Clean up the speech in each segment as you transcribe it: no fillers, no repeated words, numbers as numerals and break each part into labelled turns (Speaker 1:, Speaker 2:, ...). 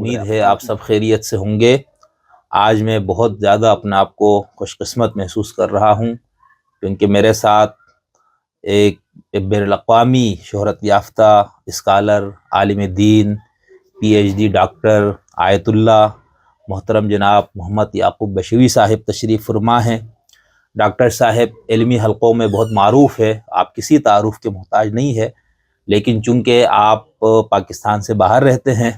Speaker 1: امید ہے آپ سب خیریت سے ہوں گے۔ آج میں بہت زیادہ اپنا آپ کو خوش قسمت محسوس کر رہا ہوں، کیونکہ میرے ساتھ ایک بین الاقوامی شہرت یافتہ اسکالر، عالم دین، پی ایچ ڈی ڈاکٹر آیت اللہ محترم جناب محمد یعقوب بشوی صاحب تشریف فرما ہیں۔ ڈاکٹر صاحب علمی حلقوں میں بہت معروف ہے، آپ کسی تعارف کے محتاج نہیں ہے، لیکن چونکہ آپ پاکستان سے باہر رہتے ہیں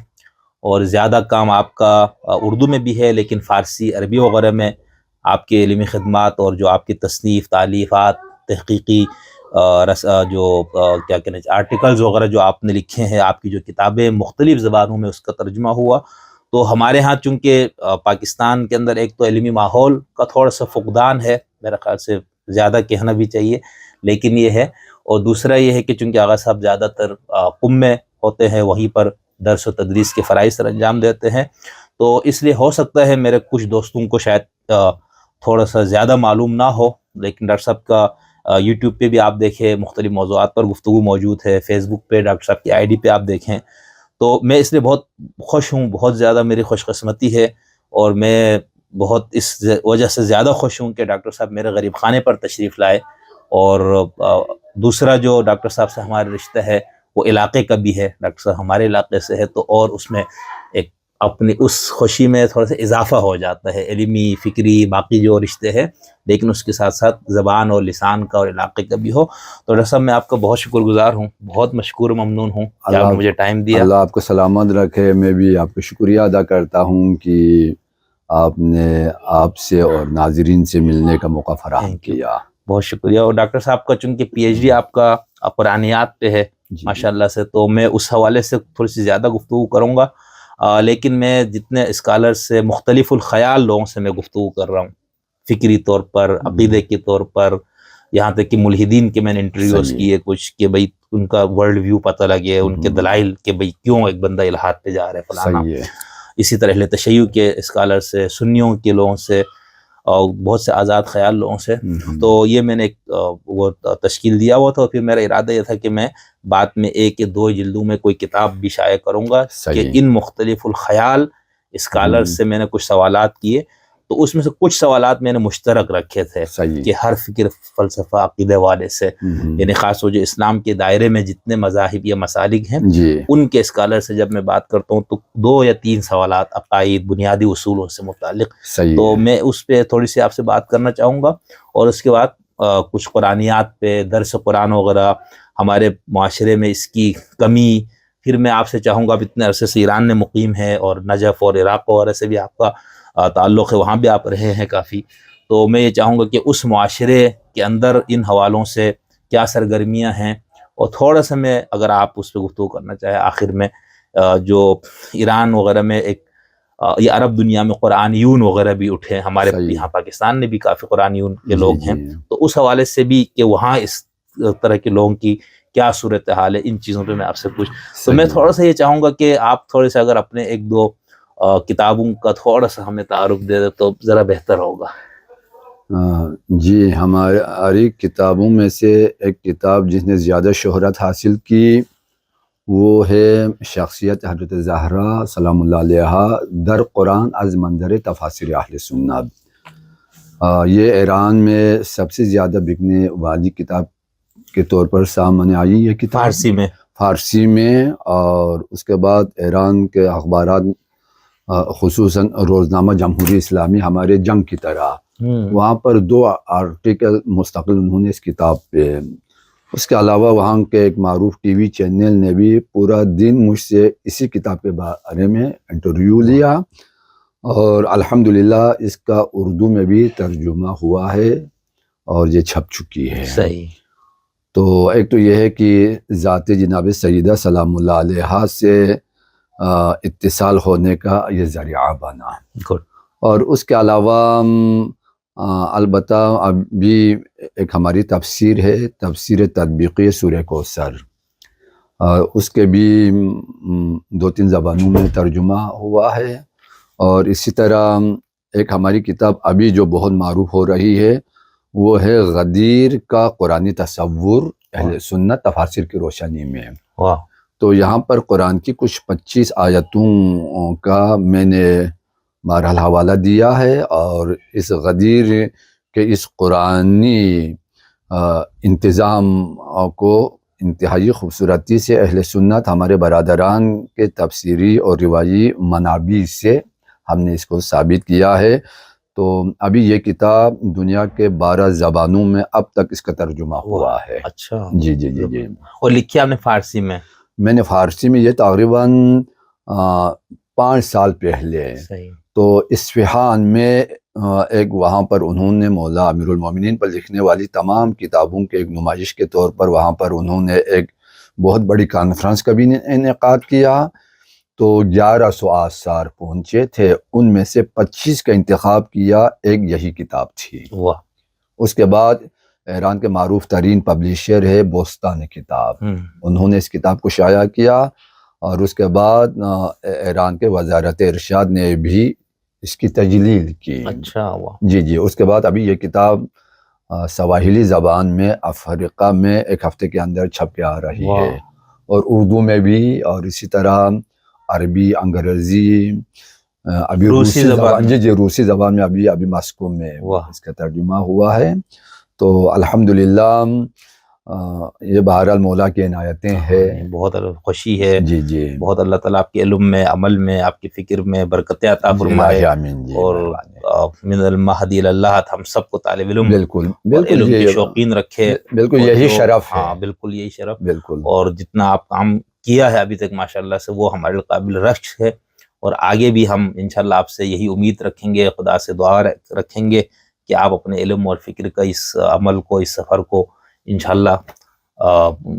Speaker 1: اور زیادہ کام آپ کا اردو میں بھی ہے، لیکن فارسی، عربی وغیرہ میں آپ کے علمی خدمات اور جو آپ کی تصنیف، تالیفات، تحقیقی جو کیا کہنا چاہیے آرٹیکلز وغیرہ جو آپ نے لکھے ہیں، آپ کی جو کتابیں مختلف زبانوں میں اس کا ترجمہ ہوا، تو ہمارے ہاں چونکہ پاکستان کے اندر ایک تو علمی ماحول کا تھوڑا سا فقدان ہے، میرا خیال سے زیادہ کہنا بھی چاہیے لیکن یہ ہے، اور دوسرا یہ ہے کہ چونکہ آغا صاحب زیادہ تر قم میں ہوتے ہیں، وہیں پر درس و تدریس کے فرائض سر انجام دیتے ہیں، تو اس لیے ہو سکتا ہے میرے کچھ دوستوں کو شاید تھوڑا سا زیادہ معلوم نہ ہو، لیکن ڈاکٹر صاحب کا یوٹیوب پہ بھی آپ دیکھیں مختلف موضوعات پر گفتگو موجود ہے، فیس بک پہ ڈاکٹر صاحب کی آئی ڈی پہ آپ دیکھیں، تو میں اس لیے بہت خوش ہوں، بہت زیادہ میری خوش قسمتی ہے، اور میں بہت اس وجہ سے زیادہ خوش ہوں کہ ڈاکٹر صاحب میرے غریب خانے پر تشریف لائے، اور دوسرا جو ڈاکٹر صاحب سے ہمارا رشتہ ہے وہ علاقے کا بھی ہے، ڈاکٹر صاحب ہمارے علاقے سے ہے، تو اور اس میں ایک اپنی اس خوشی میں تھوڑا سا اضافہ ہو جاتا ہے، علمی، فکری، باقی جو رشتے ہیں، لیکن اس کے ساتھ ساتھ زبان اور لسان کا اور علاقے کا بھی ہو۔ تو ڈاکٹر صاحب میں آپ کا بہت شکر گزار ہوں، بہت مشکور و ممنون ہوں کہ آپ نے مجھے ٹائم دیا۔
Speaker 2: اللہ آپ کو سلامت رکھے۔ میں بھی آپ کو شکریہ ادا کرتا ہوں کہ آپ نے آپ سے اور ناظرین سے ملنے کا موقع فراہم کیا۔
Speaker 1: بہت شکریہ۔ اور ڈاکٹر صاحب کا چونکہ پی ایچ ڈی آپ کا قرآنیات پہ ہے ماشاءاللہ سے، تو میں اس حوالے سے تھوڑی سی زیادہ گفتگو کروں گا، لیکن میں جتنے اسکالر سے مختلف الخیال لوگوں سے میں گفتگو کر رہا ہوں، فکری طور پر، عقیدے کے طور پر، یہاں تک کہ ملحدین کے میں نے انٹرویوز کیے کچھ، کہ بھئی ان کا ورلڈ ویو پتہ لگے، ان کے دلائل کہ بھئی کیوں ایک بندہ الحاد پہ جا رہا ہے فلانا۔ اسی طرح اہل تشیع کے اسکالر سے، سنیوں کے لوگوں سے، اور بہت سے آزاد خیال لوگوں سے، تو یہ میں نے ایک وہ تشکیل دیا ہوا تھا، اور پھر میرا ارادہ یہ تھا کہ میں بعد میں 1 یا 2 جلدوں میں کوئی کتاب بھی شائع کروں گا کہ ان مختلف الخیال اسکالر سے میں نے کچھ سوالات کیے، تو اس میں سے کچھ سوالات میں نے مشترک رکھے تھے کہ ہر فکر، فلسفہ، عقیدے والے سے، یعنی خاص طور جو اسلام کے دائرے میں جتنے مذاہب یا مسالک ہیں ان کے اسکالر سے جب میں بات کرتا ہوں تو 2 یا 3 سوالات عقائد، بنیادی اصولوں سے متعلق، تو میں اس پہ تھوڑی سی آپ سے بات کرنا چاہوں گا، اور اس کے بعد کچھ قرآنیات پہ، درس قرآن وغیرہ، ہمارے معاشرے میں اس کی کمی، پھر میں آپ سے چاہوں گا، اب اتنے عرصے سے ایران میں مقیم ہے اور نجف اور عراق وغیرہ سے بھی آپ کا تعلق ہے، وہاں بھی آپ رہے ہیں کافی، تو میں یہ چاہوں گا کہ اس معاشرے کے اندر ان حوالوں سے کیا سرگرمیاں ہیں، اور تھوڑا سا میں اگر آپ اس پہ گفتگو کرنا چاہیں آخر میں، جو ایران وغیرہ میں ایک یہ عرب دنیا میں قرآنیون وغیرہ بھی اٹھے، ہمارے یہاں پاکستان میں بھی کافی قرآنیون کے لوگ ہیں، تو اس حوالے سے بھی کہ وہاں اس طرح کے لوگوں کی کیا صورتحال ہے، ان چیزوں پہ میں آپ سے پوچھ، تو میں تھوڑا سا یہ چاہوں گا کہ آپ تھوڑے سے اگر اپنے 1-2 کتابوں کا تھوڑا سا ہمیں تعارف دے دے تو ذرا بہتر ہوگا۔
Speaker 2: جی، ہماری کتابوں میں سے ایک کتاب جس نے زیادہ شہرت حاصل کی وہ ہے شخصیت حضرت زہرا سلام اللہ علیہا در قرآن از منظر تفاسیر اہل سنت۔ یہ ایران میں سب سے زیادہ بکنے والی کتاب کے طور پر سامنے آئی یہ کتاب فارسی میں، اور اس کے بعد ایران کے اخبارات خصوصاً روزنامہ جمہوری اسلامی ہمارے جنگ کی طرح، وہاں پر 2 آرٹیکل مستقل انہوں نے اس کتاب پہ، اس کے علاوہ وہاں کے ایک معروف ٹی وی چینل نے بھی پورا دن مجھ سے اسی کتاب کے بارے میں انٹرویو لیا، اور الحمدللہ اس کا اردو میں بھی ترجمہ ہوا ہے اور یہ چھپ چکی ہے۔ تو ایک تو یہ ہے کہ ذات جناب سیدہ سلام اللہ علیہا سے اتصال ہونے کا یہ ذریعہ بنا، اور اس کے علاوہ البتہ ابھی ایک ہماری تفسیر ہے، تفسیر تطبیقی سورہ کوثر، اس کے بھی 2-3 زبانوں میں ترجمہ ہوا ہے، اور اسی طرح ایک ہماری کتاب ابھی جو بہت معروف ہو رہی ہے وہ ہے غدیر کا قرآنی تصور اہل سنت تفاسیر کی روشنی میں، تو یہاں پر قرآن کی کچھ 25 آیتوں کا میں نے بہرحال حوالہ دیا ہے، اور اس غدیر کے اس قرآنی انتظام کو انتہائی خوبصورتی سے اہل سنت ہمارے برادران کے تفسیری اور روایی منابع سے ہم نے اس کو ثابت کیا ہے۔ تو ابھی یہ کتاب دنیا کے 12 زبانوں میں اب تک اس کا ترجمہ ہوا ہے۔
Speaker 1: اچھا
Speaker 2: جی جی جی جی
Speaker 1: اور لکھی آپ نے فارسی میں؟
Speaker 2: میں نے فارسی میں یہ تقریباً 5 سال پہلے،
Speaker 1: صحیح۔
Speaker 2: تو اصفہان میں ایک وہاں پر انہوں نے مولا امیر المومنین پر لکھنے والی تمام کتابوں کے ایک نمائش کے طور پر وہاں پر انہوں نے ایک بہت بڑی کانفرنس کا بھی انعقاد کیا، تو 1100 آثار پہنچے تھے، ان میں سے 25 کا انتخاب کیا، ایک یہی کتاب تھی۔
Speaker 1: واہ۔
Speaker 2: اس کے بعد ایران کے معروف ترین پبلیشر ہے بوستان کتاب، انہوں نے اس کتاب کو شائع کیا، اور اس کے بعد ایران کے وزارت ارشاد نے بھی اس کی تجلیل کی۔
Speaker 1: اچھا واہ۔
Speaker 2: جی جی اس کے بعد ابھی یہ کتاب سواحلی زبان میں افریقہ میں ایک ہفتے کے اندر چھپ کے آ رہی ہے، اور اردو میں بھی، اور اسی طرح عربی، انگریزی، ابھی روسی زبان، جی روسی زبان میں ابھی ماسکو میں اس کا ترجمہ ہوا ہے۔ تو الحمدللہ یہ بہرحال مولا کی عنایتیں ہیں،
Speaker 1: بہت خوشی ہے۔
Speaker 2: جی جی
Speaker 1: بہت اللہ تعالیٰ آپ کے علم میں، عمل میں، آپ کی فکر میں برکتیں عطا فرمائے، اور من المہدی اللہ ہم سب کو طالب علم
Speaker 2: بالکل
Speaker 1: علم کے شوقین رکھے۔
Speaker 2: بالکل یہی شرف ہے۔
Speaker 1: ہاں بالکل یہی شرف،
Speaker 2: بالکل۔
Speaker 1: اور جتنا آپ کام کیا ہے ابھی تک ماشاءاللہ سے وہ ہمارے قابل رشک ہے، اور آگے بھی ہم انشاءاللہ آپ سے یہی امید رکھیں گے، خدا سے دعا رکھیں گے کہ آپ اپنے علم اور فکر کا اس عمل کو، اس سفر کو انشاءاللہ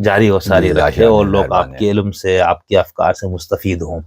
Speaker 1: جاری و ساری رکھے، اور لوگ آپ کے علم سے، آپ کے افکار سے مستفید ہوں۔